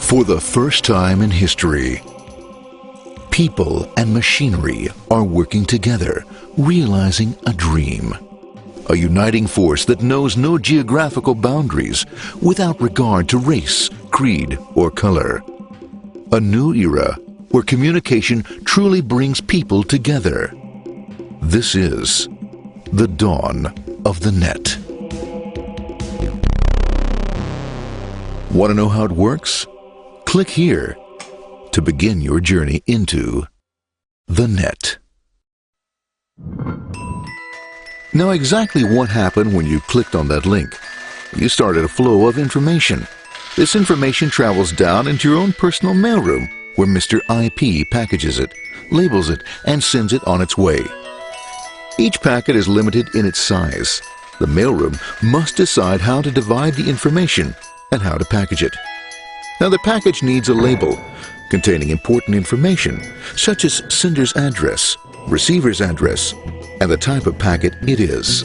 For the first time in history, people and machinery are working together, realizing a dream. A uniting force that knows no geographical boundaries without regard to race, creed, or color. A new era where communication truly brings people together. This is the dawn of the net. Want to know how it works? Click here to begin your journey into the net. Now, exactly what happened when you clicked on that link? You started a flow of information. This information travels down into your own personal mailroom, where Mr. IP packages it, labels it, and sends it on its way. Each packet is limited in its size. The mailroom must decide how to divide the information and how to package it. Now, the package needs a label containing important information, such as sender's address, receiver's address, and the type of packet it is.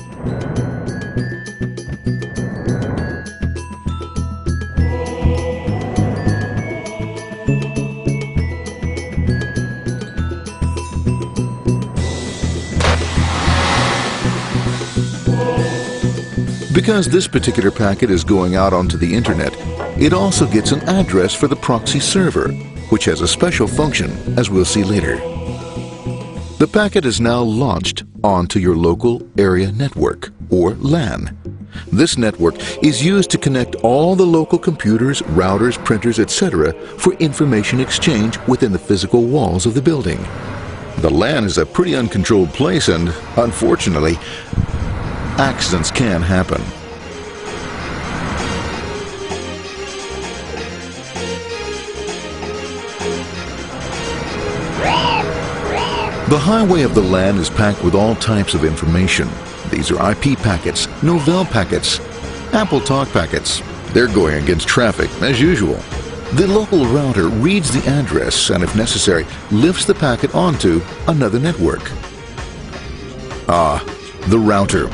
Because this particular packet is going out onto the internet, it also gets an address for the proxy server, which has a special function, as we'll see later. The packet is now launched onto your local area network, or LAN. This network is used to connect all the local computers, routers, printers, etc. for information exchange within the physical walls of the building. The LAN is a pretty uncontrolled place, and unfortunately, accidents can happen. The highway of the LAN is packed with all types of information. These are IP packets, Novell packets, Apple Talk packets. They're going against traffic, as usual. The local router reads the address and, if necessary, lifts the packet onto another network. The router,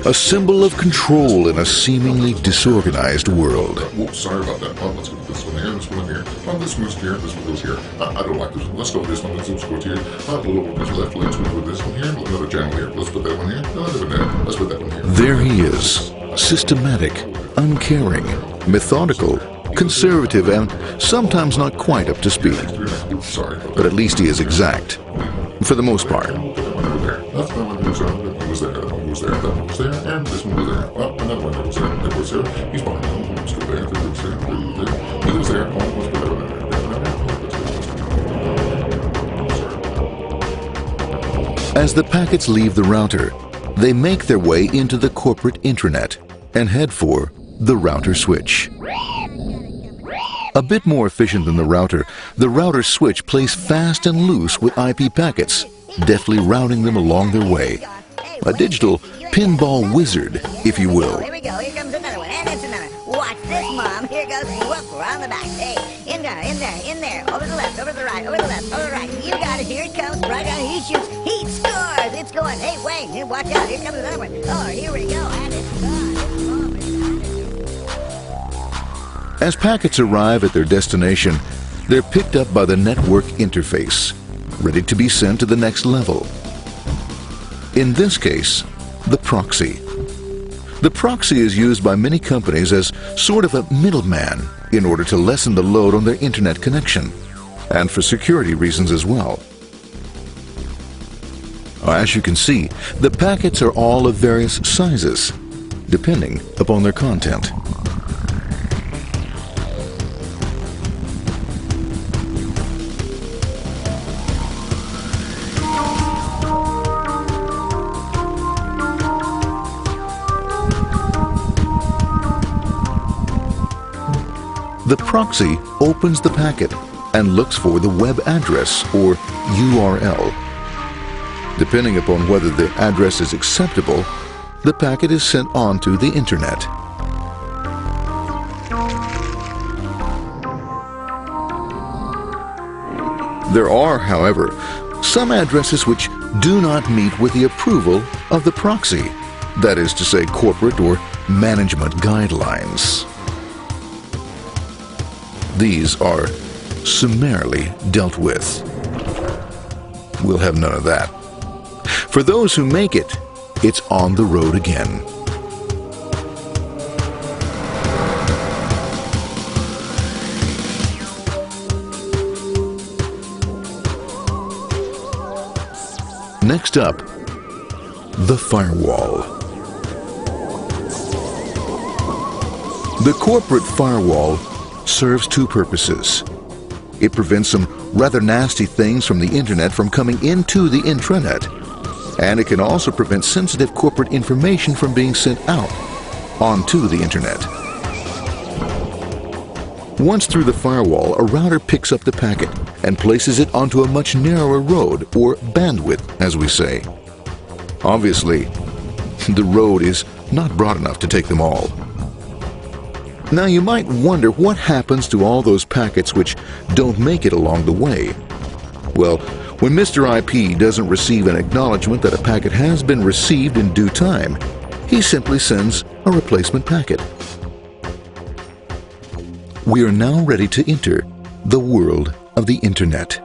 a symbol of control in a seemingly disorganized world. Whoops, sorry about that. Let's go with this one here, this one here. This one goes here, this one goes here. I don't like this one. Let's go with this one. Let's go here. A little bit left. Let's go with this one here. Another channel here. Let's put that one here. Another one there. Let's put that one here. There he is, systematic, uncaring, methodical, conservative, and sometimes not quite up to speed. Sorry. But at least he is exact, for the most part. That's the one that was there. That was there. That was there. That was there. And this one was there. Well, another one that was there. That was there. He's behind him. Let's go there. That was there. He was there. Oh, let's put that one there. As the packets leave the router, they make their way into the corporate intranet and head for the router switch. A bit more efficient than the router switch plays fast and loose with IP packets, deftly routing them along their way. A digital pinball wizard, if you will. Here we go. Here comes another one. And it's another. Watch this, Mom. Here goes. Whoop, around the back. Hey, in there, in there, in there. Over the left, over the right, over the left, over the right. You got it. Here it comes. Right on. He shoots. He scores. It's going. Hey, Wayne. Here, watch out. Here comes another one. Oh, here we go. And it's gone. As packets arrive at their destination, they're picked up by the network interface, ready to be sent to the next level. In this case, the proxy. The proxy is used by many companies as sort of a middleman in order to lessen the load on their internet connection, and for security reasons as well. As you can see, the packets are all of various sizes, depending upon their content. The proxy opens the packet and looks for the web address, or URL. Depending upon whether the address is acceptable, the packet is sent on to the internet. There are, however, some addresses which do not meet with the approval of the proxy, that is to say, corporate or management guidelines. These are summarily dealt with. We'll have none of that. For those who make it, it's on the road again. Next up, the firewall. The corporate firewall serves two purposes. It prevents some rather nasty things from the internet from coming into the intranet, and it can also prevent sensitive corporate information from being sent out onto the internet. Once through the firewall, a router picks up the packet and places it onto a much narrower road, or bandwidth, as we say. Obviously, the road is not broad enough to take them all. Now you might wonder what happens to all those packets which don't make it along the way. Well, when Mr. IP doesn't receive an acknowledgement that a packet has been received in due time, he simply sends a replacement packet. We are now ready to enter the world of the Internet.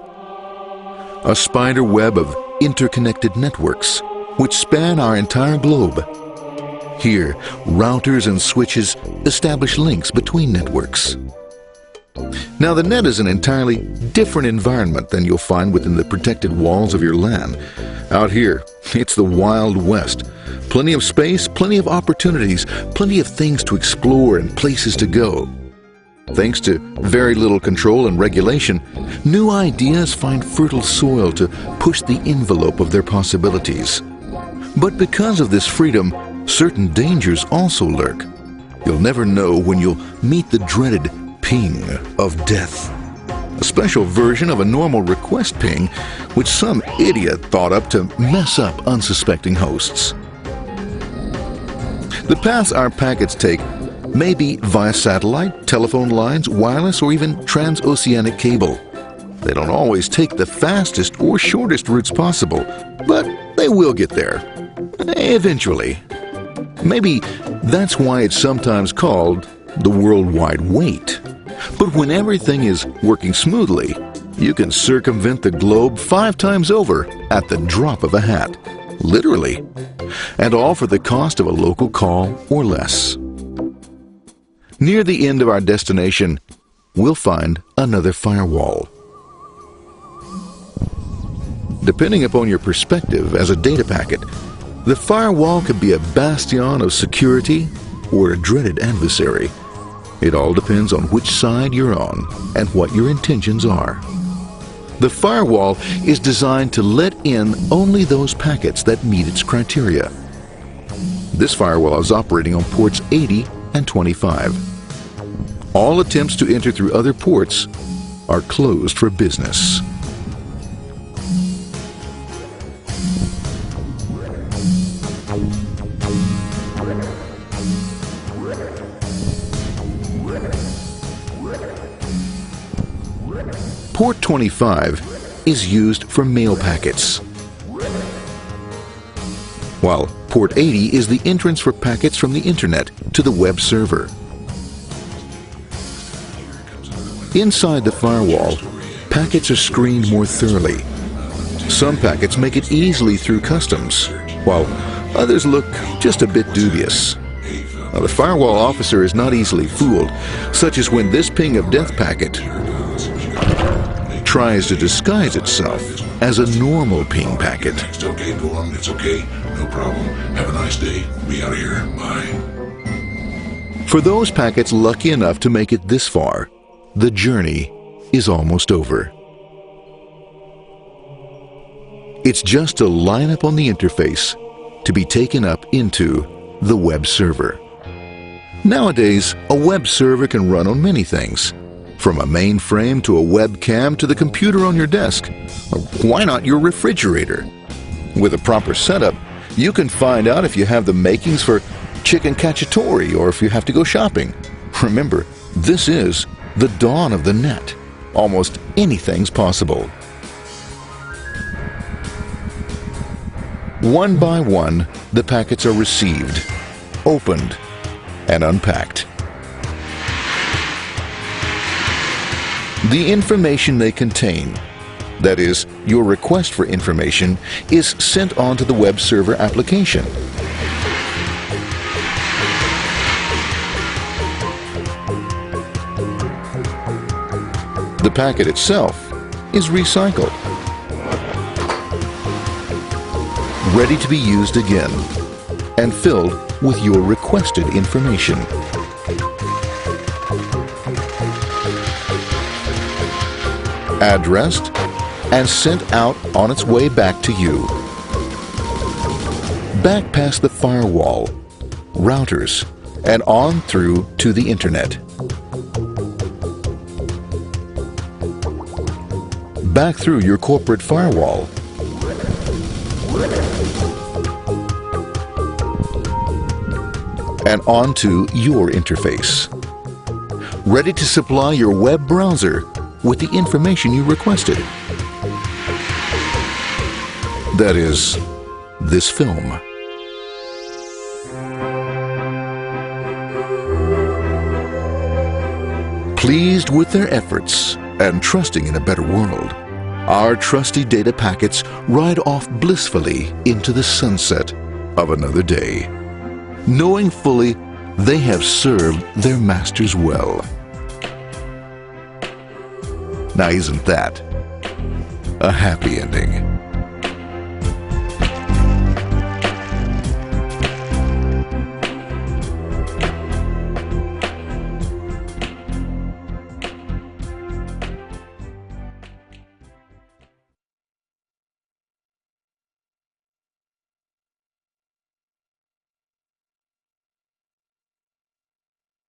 A spider web of interconnected networks which span our entire globe. Here, routers and switches establish links between networks. Now, the net is an entirely different environment than you'll find within the protected walls of your LAN. Out here, it's the Wild West. Plenty of space, plenty of opportunities, plenty of things to explore and places to go. Thanks to very little control and regulation, new ideas find fertile soil to push the envelope of their possibilities. But because of this freedom, certain dangers also lurk. You'll never know when you'll meet the dreaded ping of death. A special version of a normal request ping, which some idiot thought up to mess up unsuspecting hosts. The paths our packets take may be via satellite, telephone lines, wireless, or even transoceanic cable. They don't always take the fastest or shortest routes possible, but they will get there. Eventually. Maybe that's why it's sometimes called the worldwide wait. But when everything is working smoothly, you can circumvent the globe 5 times over at the drop of a hat. Literally. And all for the cost of a local call or less. Near the end of our destination, we'll find another firewall. Depending upon your perspective as a data packet, the firewall could be a bastion of security or a dreaded adversary. It all depends on which side you're on and what your intentions are. The firewall is designed to let in only those packets that meet its criteria. This firewall is operating on ports 80 and 25. All attempts to enter through other ports are closed for business. Port 25 is used for mail packets, while Port 80 is the entrance for packets from the Internet to the web server. Inside the firewall, packets are screened more thoroughly. Some packets make it easily through customs, while others look just a bit dubious. Now, the firewall officer is not easily fooled, such as when this ping of death packet tries to disguise itself as a normal ping packet. It's okay, go on, it's okay, no problem. Have a nice day. Be out of here. Bye. For those packets lucky enough to make it this far, the journey is almost over. It's just a lineup on the interface to be taken up into the web server. Nowadays, a web server can run on many things, from a mainframe to a webcam to the computer on your desk, or why not your refrigerator? With a proper setup, you can find out if you have the makings for chicken cacciatore or if you have to go shopping. Remember, this is the dawn of the net. Almost anything's possible. One by one, the packets are received, opened, and unpacked. The information they contain, that is, your request for information, is sent on to the web server application. The packet itself is recycled, ready to be used again, and filled with your requested information. Addressed and sent out on its way back to you. Back past the firewall, routers, and on through to the Internet. Back through your corporate firewall. And onto your interface. Ready to supply your web browser with the information you requested. That is, this film. Pleased with their efforts and trusting in a better world, our trusty data packets ride off blissfully into the sunset of another day, knowing fully they have served their masters well. Now, isn't that a happy ending?